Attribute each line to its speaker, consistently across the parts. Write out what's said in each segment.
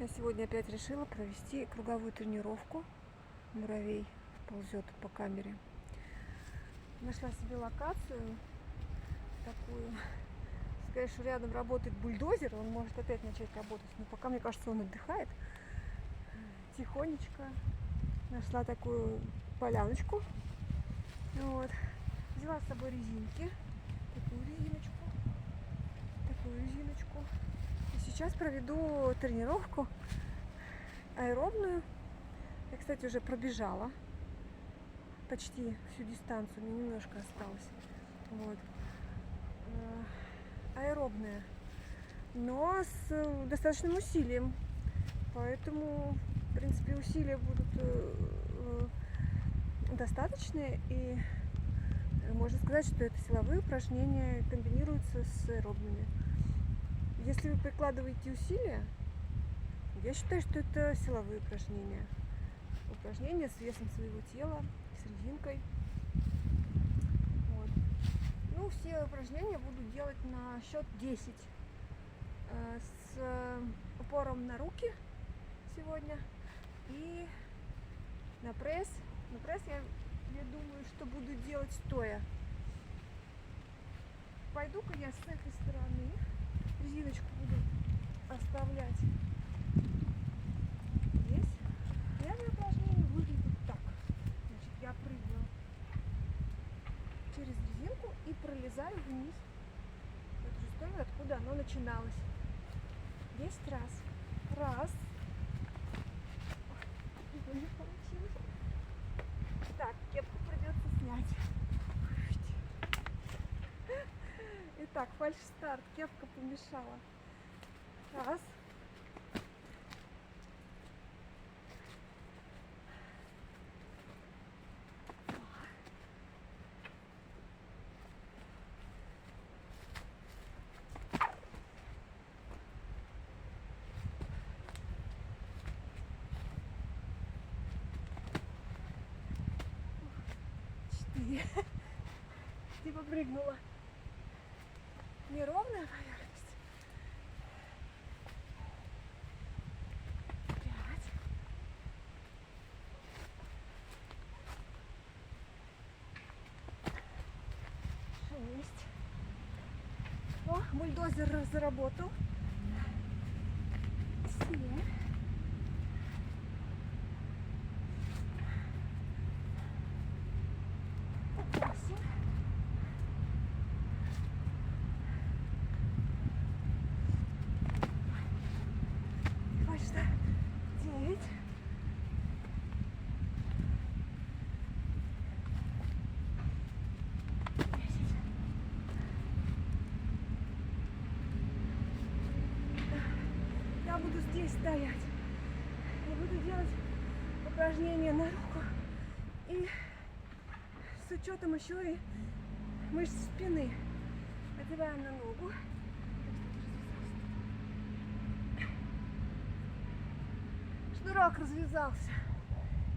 Speaker 1: Я сегодня опять решила провести круговую тренировку. Муравей ползет по камере. Нашла себе локацию такую. Сказать, что рядом работает бульдозер, он может опять начать работать. Но пока, мне кажется, он отдыхает. Тихонечко нашла такую поляночку. Вот. Взяла с собой резинки. Такую резиночку. И сейчас проведу тренировку аэробную. Я, кстати, уже пробежала почти всю дистанцию, мне немножко осталось. Вот. Аэробная, но с достаточным усилием. Поэтому, в принципе, усилия будут достаточные. И можно сказать, что это силовые упражнения комбинируются с аэробными. Если вы прикладываете усилия, я считаю, что это силовые упражнения. Упражнения с весом своего тела, с резинкой. Вот. Ну, все упражнения буду делать на счет 10. С упором на руки сегодня. И на пресс. На пресс я думаю, что буду делать стоя. Пойду-ка я с этой стороны. Резиночку буду оставлять здесь. Первое упражнение выглядит так. Значит, я прыгаю через резинку и пролезаю вниз в эту же сторону, откуда оно начиналось. 10 раз. Раз. Не получилось. Так, кепку придется снять. Итак, фальш-старт. Кепка помешала. Раз. Типа прыгнула. Неровная поверхность. 5. 6. О, бульдозер заработал. 7. 8. 9. 10. Я буду здесь стоять. Я буду делать упражнения на руку. И с учетом еще и мышц спины. Одеваем на ногу. Шнурок развязался.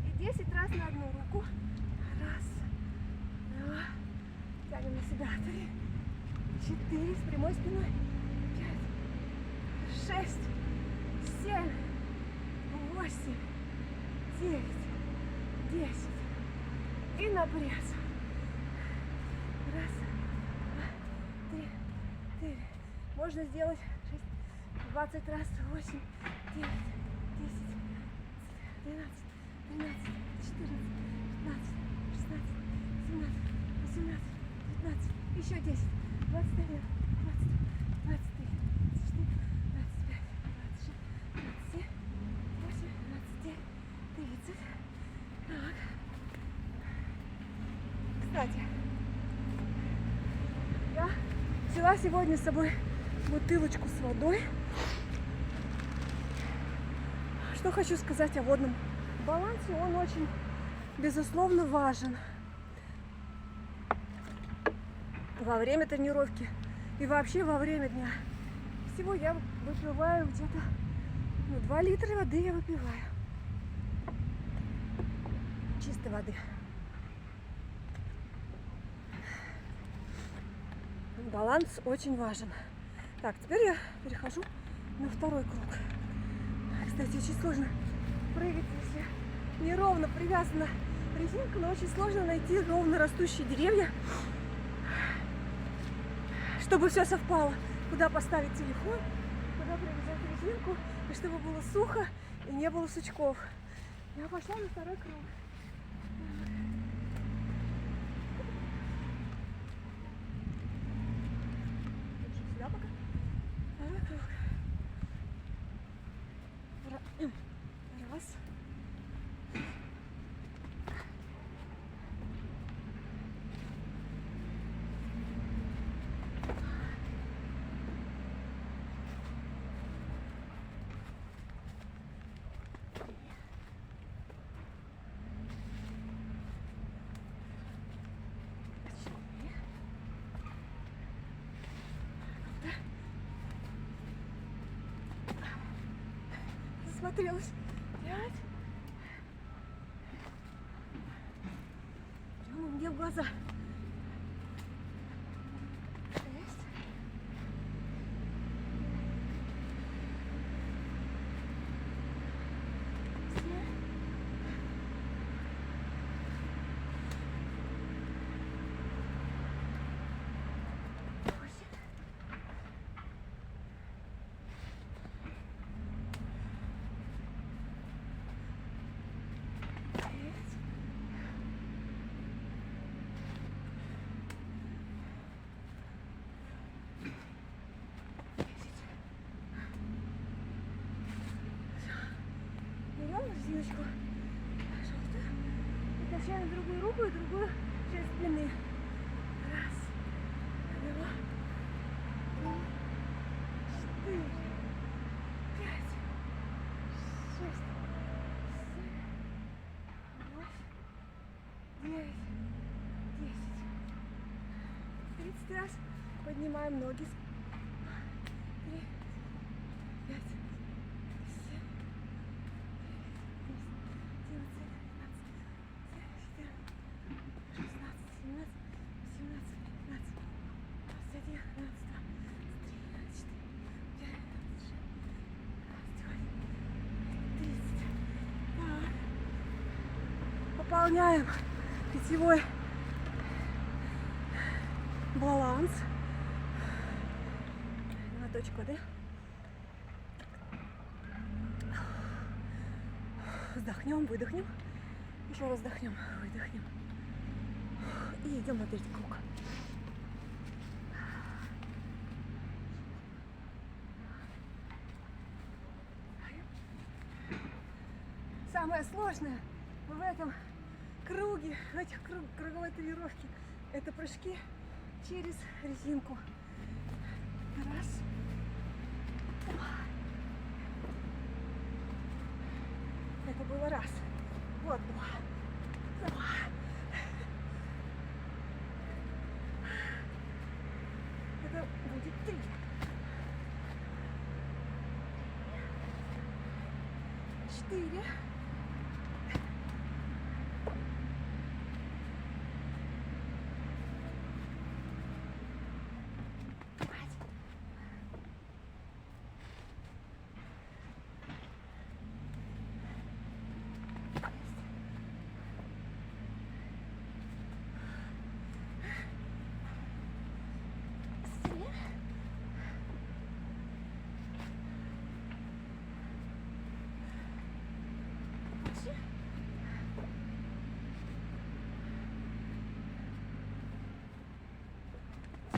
Speaker 1: И 10 раз на одну руку. Раз. Два. Тянем на себя. 3. 4. С прямой спиной. 5. 6. 7. 8. 9. 10. И на пресс. Раз. Два. 3. 4. Можно сделать 6. 20 раз. 8. 9. 10. 12, 13, 14, 15, 16, 17, 18, 19, еще 10, 21, 22, 23, 24, 25, 26, 27, 28, 29, 30. Так. Кстати, я взяла сегодня с собой бутылочку с водой. Что хочу сказать о водном балансе, он очень, безусловно, важен во время тренировки и вообще во время дня. Всего я выпиваю где-то 2 литра воды я выпиваю. Чистой воды. Баланс очень важен. Так, теперь я перехожу на второй круг. кстати, очень сложно прыгать, если неровно привязана резинка, но очень сложно найти ровно растущие деревья, чтобы все совпало. Куда поставить телефон, куда привязать резинку, и чтобы было сухо и не было сучков. Я пошла на второй круг. Сюда пока. Второй круг. Раз. Засмотрелась. 5. Прямо мне в глаза. 6. 7. 8. 9. 10. Берем резиночку желтую и качаем другую руку и другую часть спины. Раз, два, три, 4, 5, 6, 7, 8, 9, 10. 30 раз поднимаем ноги. 3, 5, 7, Пополняем питьевой баланс. Глоточек воды. Вздохнем, выдохнем. Еще раз вздохнем, выдохнем. И идем на третий круг. Самое сложное в этом круге, в этих круговой тренировке, это прыжки через резинку. Раз. Два. Это было раз. Вот два. Два. Это будет 3. 4.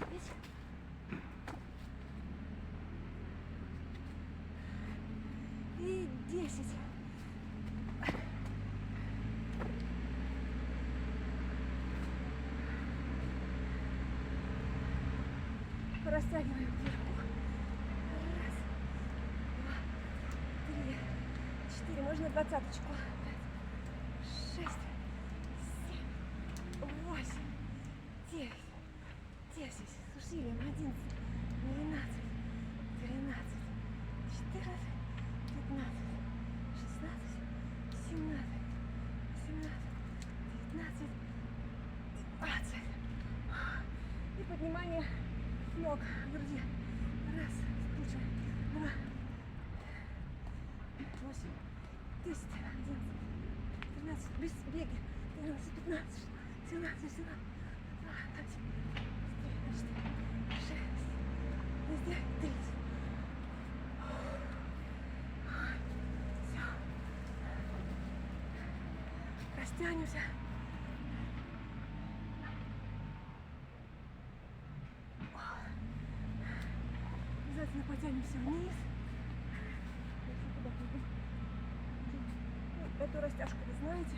Speaker 1: 5. И 10. Растягиваем вверху. Раз, два, 3, 4. Можно 20-очку. 5, 6, 7, 8, 9, 10. С усилием. 11, 12, 13, 14, 15, 16, 17, 18, 19, 20. И поднимание ног в груди. Раз, скручиваем. 2, 8, 10, 11, 12, без беги. 13, 15, 17, 18, 19, 6, 9, 30. Все. Растянемся. Обязательно потянемся вниз. Если туда пойдем. Ну, эту растяжку вы знаете.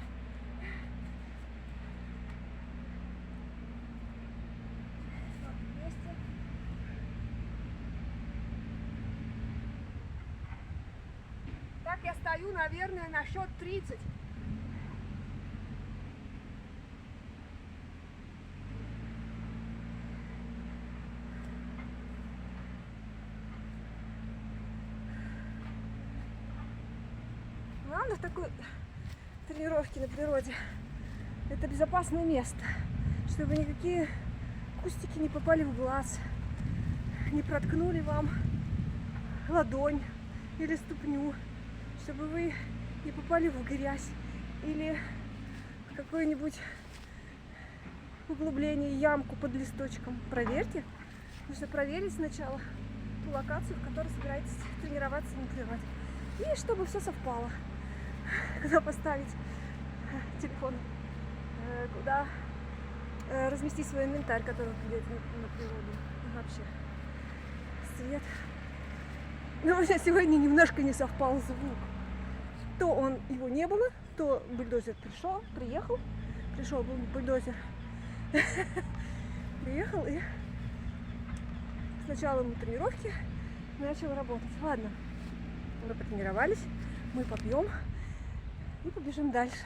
Speaker 1: Вместе. Так я стою, наверное, на счет 30. Главное в такой тренировке на природе — это безопасное место, чтобы никакие кустики не попали в глаз, не проткнули вам ладонь или ступню, чтобы вы не попали в грязь или в какое-нибудь углубление, ямку под листочком. Проверьте. Нужно проверить сначала ту локацию, в которой собираетесь тренироваться на природе. И чтобы все совпало. Куда поставить телефон, куда разместить свой инвентарь, который вы придете на природу. И вообще свет. Но у меня сегодня немножко не совпал звук. То его не было, то бульдозер пришел бульдозер, приехал и с началом тренировки начал работать. Ладно, мы потренировались, мы попьем и побежим дальше.